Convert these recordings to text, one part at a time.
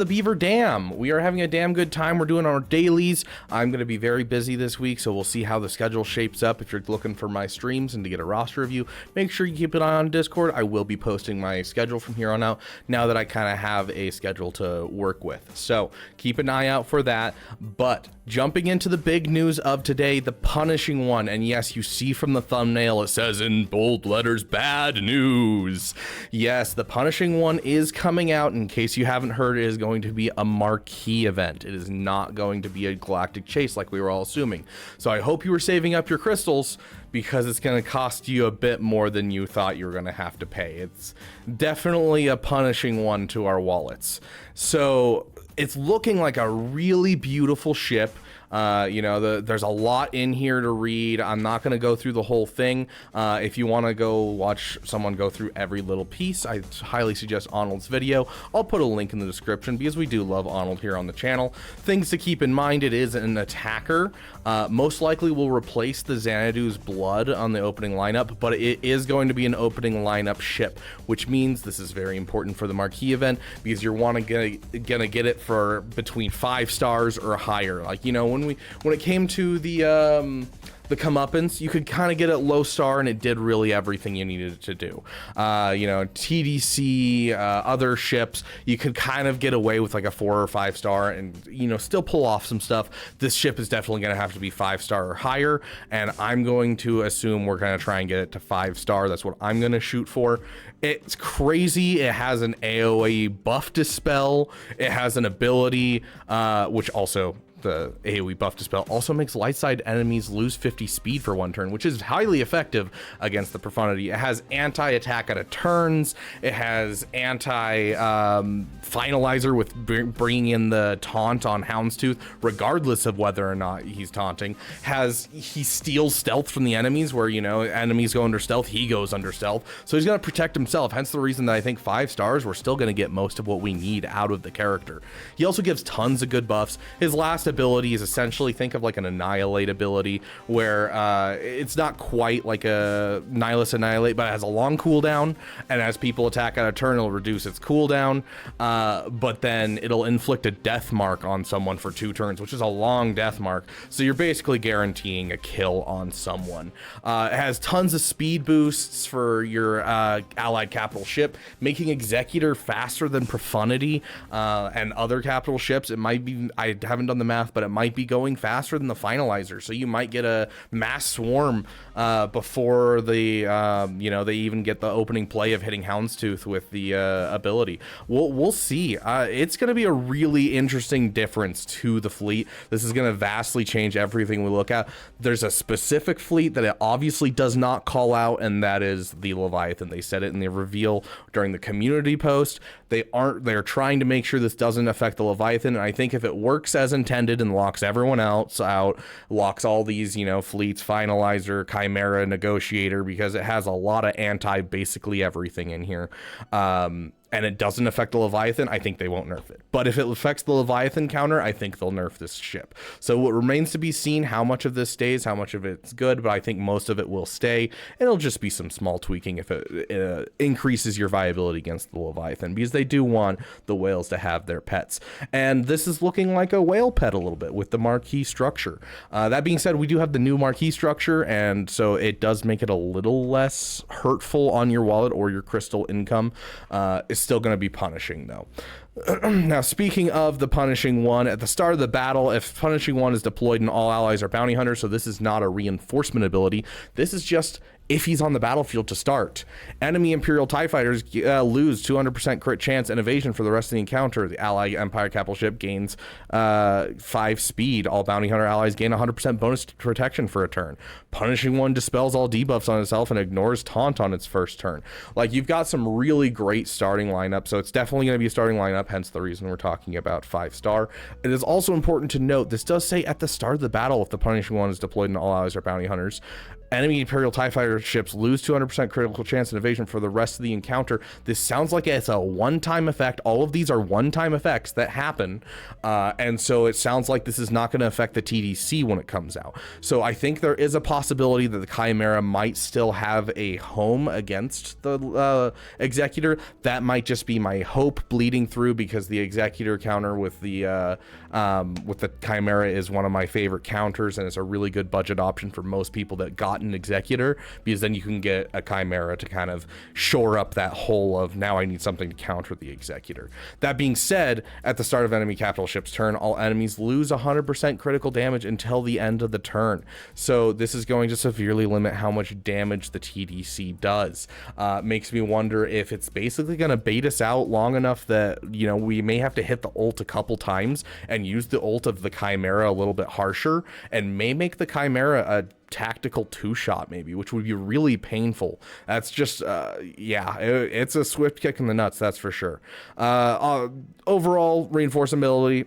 the Beaver Dam. We are having a damn good time. We're doing our dailies. I'm going to be very busy this week, so we'll see how the schedule shapes up. If you're looking for my streams and to get a roster review, make sure you keep an eye on Discord. I will be posting my schedule from here on out now that I kind of have a schedule to work with. So keep an eye out for that. But jumping into the big news of today, the Punishing One. And yes, you see from the thumbnail, it says in bold letters, bad news. Yes, the Punishing One is coming out. In case you haven't heard, it is going to be a marquee event. It is not going to be a galactic chase like we were all assuming. So I hope you were saving up your crystals, because it's going to cost you a bit more than you thought you were going to have to pay. It's definitely a punishing one to our wallets. So it's looking like a really beautiful ship. There's a lot in here to read. I'm not going to go through the whole thing. If you want to go watch someone go through every little piece, I highly suggest Arnold's video. I'll put a link in the description because we do love Arnold here on the channel. Things to keep in mind: it is an attacker. Most likely will replace the Xanadu's blood on the opening lineup, but it is going to be an opening lineup ship, which means this is very important for the marquee event because you're gonna get it for between 5 stars or higher. Like, you know, when it came to the comeuppance, you could kind of get it low star and it did really everything you needed it to do. TDC, other ships, you could kind of get away with like a 4 or 5 star and, still pull off some stuff. This ship is definitely going to have to be 5 star or higher, and I'm going to assume we're going to try and get it to 5 star. That's what I'm going to shoot for. It's crazy. It has an AoE buff dispel. It has an ability, which also, the AoE buff dispel also makes light side enemies lose 50 speed for 1 turn, which is highly effective against the profundity. It has anti-attack out of turns. It has anti-finalizer with bringing in the taunt on Houndstooth, regardless of whether or not he's taunting. He steals stealth from the enemies, where, enemies go under stealth, he goes under stealth. So he's going to protect himself, hence the reason that I think 5 stars, we're still going to get most of what we need out of the character. He also gives tons of good buffs. His last ability is essentially, think of like an Annihilate ability, where it's not quite like a Nihilus Annihilate, but it has a long cooldown, and as people attack out of turn, it'll reduce its cooldown, but then it'll inflict a death mark on someone for 2 turns, which is a long death mark, so you're basically guaranteeing a kill on someone. It has tons of speed boosts for your allied capital ship, making Executor faster than Profundity and other capital ships. It might be, I haven't done the math, but it might be going faster than the Finalizer, so you might get a mass swarm before the they even get the opening play of hitting Houndstooth with the ability. We'll see. It's going to be a really interesting difference to the fleet. This is going to vastly change everything we look at. There's a specific fleet that it obviously does not call out, and that is the Leviathan. They said it in the reveal during the community post. They're trying to make sure this doesn't affect the Leviathan, and I think if it works as intended and locks everyone else out, locks all these, fleets, Finalizer, Chimera, Negotiator, because it has a lot of basically everything in here, and it doesn't affect the Leviathan, I think they won't nerf it. But if it affects the Leviathan counter, I think they'll nerf this ship. So it remains to be seen how much of this stays, how much of it's good, but I think most of it will stay. And it'll just be some small tweaking if it increases your viability against the Leviathan, because they do want the whales to have their pets. And this is looking like a whale pet a little bit with the marquee structure. That being said, we do have the new marquee structure, and so it does make it a little less hurtful on your wallet or your crystal income. It's still going to be punishing, though. Now, speaking of the Punishing One, at the start of the battle, if Punishing One is deployed and all allies are bounty hunters, so this is not a reinforcement ability, this is just if he's on the battlefield to start. Enemy Imperial TIE Fighters lose 200% crit chance and evasion for the rest of the encounter. The ally Empire capital ship gains 5 speed. All bounty hunter allies gain 100% bonus protection for a turn. Punishing One dispels all debuffs on itself and ignores taunt on its first turn. Like, you've got some really great starting lineup, so it's definitely going to be a starting lineup, hence the reason we're talking about 5 star. It is also important to note, this does say at the start of the battle if the Punishing One is deployed and all allies are bounty hunters. Enemy Imperial TIE fighter ships lose 200% critical chance and evasion for the rest of the encounter. This sounds like it's a one-time effect. All of these are one-time effects that happen, and so it sounds like this is not going to affect the TDC when it comes out. So I think there is a possibility that the Chimera might still have a home against the Executor. That might just be my hope bleeding through, because the Executor counter with the Chimera is one of my favorite counters, and it's a really good budget option for most people that got an Executor, because then you can get a Chimera to kind of shore up that hole of, now I need something to counter the Executor. That being said, at the start of enemy capital ship's turn, all enemies lose 100% critical damage until the end of the turn. So this is going to severely limit how much damage the TDC does. Makes me wonder if it's basically going to bait us out long enough that, you know, we may have to hit the ult a couple times and use the ult of the Chimera a little bit harsher, and may make the Chimera a tactical two-shot maybe, which would be really painful. That's just yeah, it's a swift kick in the nuts, that's for sure. Overall reinforceability,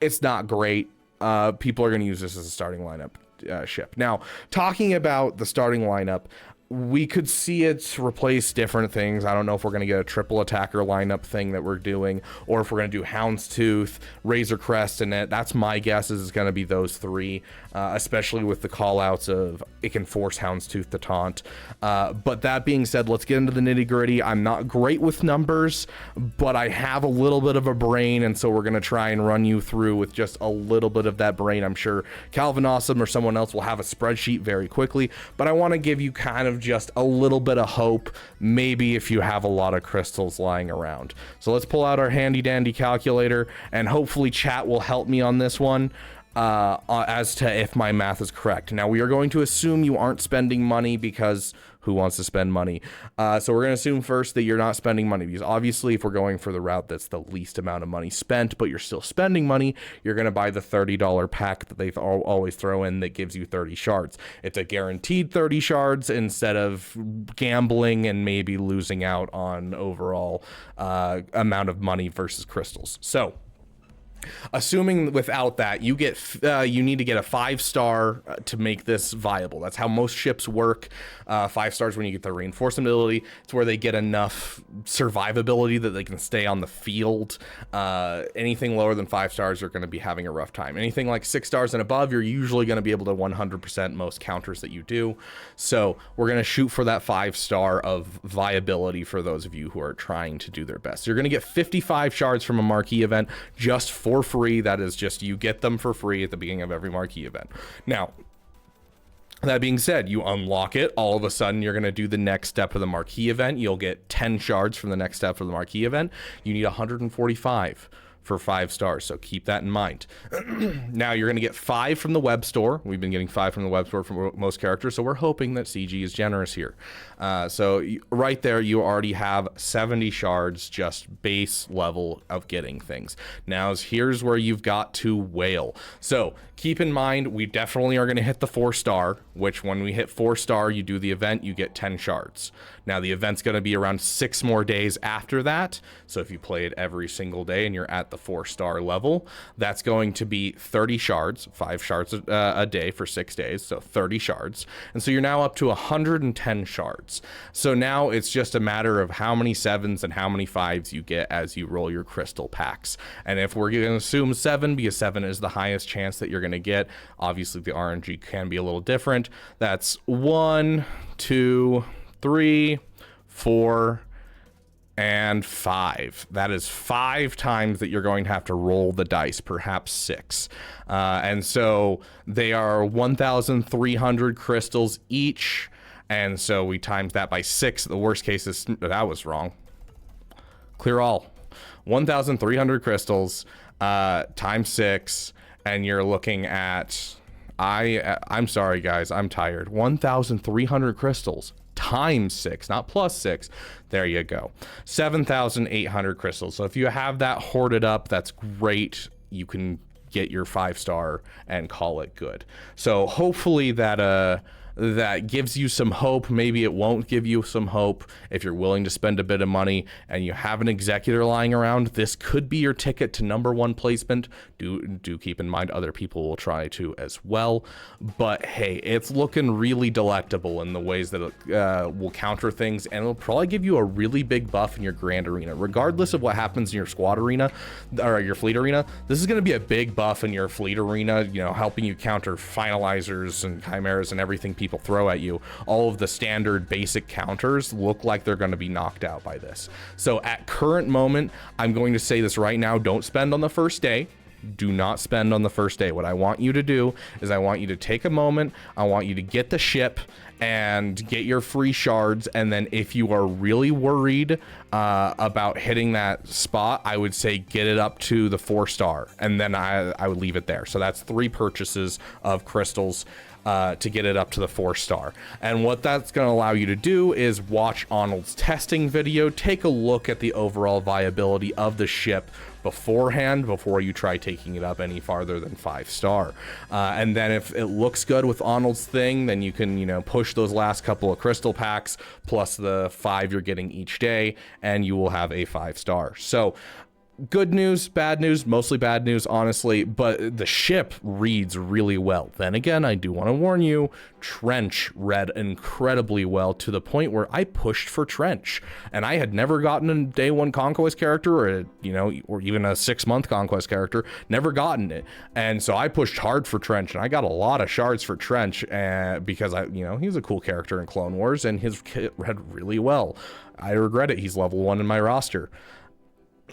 it's not great. People are going to use this as a starting lineup ship. Now, talking about the starting lineup, we could see it replace different things. I don't know if we're going to get a triple attacker lineup thing that we're doing, or if we're going to do Houndstooth, Razor Crest, and that's my guess is it's going to be those three, especially with the call outs of it can force Houndstooth to taunt. But that being said, let's get into the nitty gritty. I'm not great with numbers, but I have a little bit of a brain, and so we're going to try and run you through with just a little bit of that brain. I'm sure Calvin Awesome or someone else will have a spreadsheet very quickly, but I want to give you kind of just a little bit of hope, maybe if you have a lot of crystals lying around. So let's pull out our handy dandy calculator, and hopefully chat will help me on this one as to if my math is correct. Now, we are going to assume you aren't spending money, because who wants to spend money? So we're going to assume first that you're not spending money, because obviously if we're going for the route that's the least amount of money spent, but you're still spending money, you're going to buy the $30 pack that they always throw in that gives you 30 shards. It's a guaranteed 30 shards instead of gambling and maybe losing out on overall amount of money versus crystals. So assuming without that, you need to get a 5-star to make this viable. That's how most ships work. 5 stars when you get the reinforceability. It's where they get enough survivability that they can stay on the field. Anything lower than 5 stars are going to be having a rough time. Anything like 6 stars and above, you're usually going to be able to 100% most counters that you do. So we're going to shoot for that 5-star of viability for those of you who are trying to do their best. You're going to get 55 shards from a marquee event just for free. That is just, you get them for free at the beginning of every marquee event. Now, that being said, you unlock it, all of a sudden you're going to do the next step of the marquee event. You'll get 10 shards from the next step of the marquee event. You need 145 for 5 stars, so keep that in mind. Now you're going to get 5 from the web store. We've been getting 5 from the web store for most characters, so we're hoping that CG is generous here. So right there, you already have 70 shards, just base level of getting things. Now here's where you've got to whale. So keep in mind, we definitely are going to hit the 4-star, which when we hit 4-star, you do the event, you get 10 shards. Now the event's going to be around 6 more days after that. So if you play it every single day and you're at the 4-star level, that's going to be 30 shards, 5 shards a day for 6 days. So 30 shards. And so you're now up to 110 shards. So now it's just a matter of how many 7s and how many 5s you get as you roll your crystal packs. And if we're going to assume 7, because 7 is the highest chance that you're going to get, obviously the RNG can be a little different. That's 1, 2, 3, 4, and 5. That is 5 times that you're going to have to roll the dice, perhaps 6. And so they are 1,300 crystals each. And so we times that by 6. The worst case is, that was wrong. Clear all. 1,300 crystals times 6. And you're looking at, I'm sorry guys, I'm tired. 1,300 crystals times 6, not plus 6. There you go. 7,800 crystals. So if you have that hoarded up, that's great. You can get your 5-star and call it good. So hopefully that that gives you some hope. Maybe it won't give you some hope. If you're willing to spend a bit of money and you have an executor lying around, this could be your ticket to #1 placement. Do keep in mind other people will try to as well. But hey, it's looking really delectable in the ways that it will counter things, and it'll probably give you a really big buff in your Grand Arena. Regardless of what happens in your Squad Arena or your Fleet Arena, this is going to be a big buff in your Fleet Arena, you know, helping you counter finalizers and chimeras and everything people throw at you. All of the standard basic counters look like they're going to be knocked out by this. So at current moment, I'm going to say this right now: don't spend on the first day. Do not spend on the first day. What I want you to do is I want you to take a moment. I want you to get the ship and get your free shards. And then if you are really worried about hitting that spot, I would say get it up to the 4-star. And then I would leave it there. So that's 3 purchases of crystals to get it up to the 4-star. And what that's going to allow you to do is watch Arnold's testing video, take a look at the overall viability of the ship beforehand, before you try taking it up any farther than 5-star. And then if it looks good with Arnold's thing, then you can, you know, push those last couple of crystal packs plus the 5 you're getting each day, and you will have a 5-star. So good news, bad news, mostly bad news, honestly, but the ship reads really well. Then again, I do want to warn you, Trench read incredibly well, to the point where I pushed for Trench, and I had never gotten a day 1 conquest character, or you know, or even a 6-month conquest character, never gotten it. And so I pushed hard for Trench, and I got a lot of shards for Trench, because you know, he's a cool character in Clone Wars, and his kit read really well. I regret it, he's level 1 in my roster.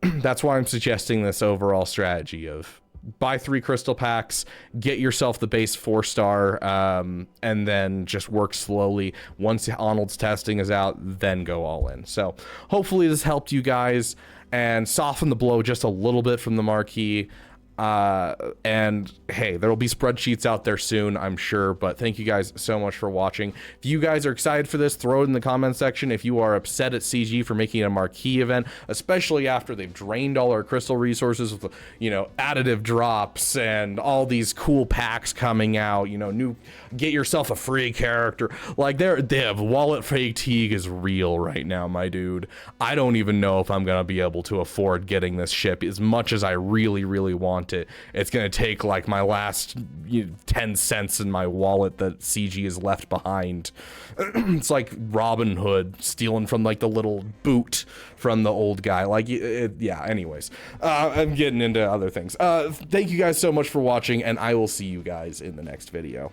That's why I'm suggesting this overall strategy of buy 3 crystal packs, get yourself the base 4-star, and then just work slowly. Once Arnold's testing is out, then go all in. So hopefully this helped you guys and soften the blow just a little bit from the marquee. And hey, there will be spreadsheets out there soon, I'm sure, but thank you guys so much for watching. If you guys are excited for this, throw it in the comment section. If you are upset at CG for making it a marquee event, especially after they've drained all our crystal resources with, you know, additive drops and all these cool packs coming out, you know, get yourself a free character. Like, they have wallet fatigue is real right now, my dude. I don't even know if I'm gonna be able to afford getting this ship as much as I really, really want it. It's gonna take like my last 10 cents in my wallet that CG has left behind. It's like Robin Hood stealing from like the little boot from the old guy. Like, yeah, anyways, I'm getting into other things. Thank you guys so much for watching, and I will see you guys in the next video.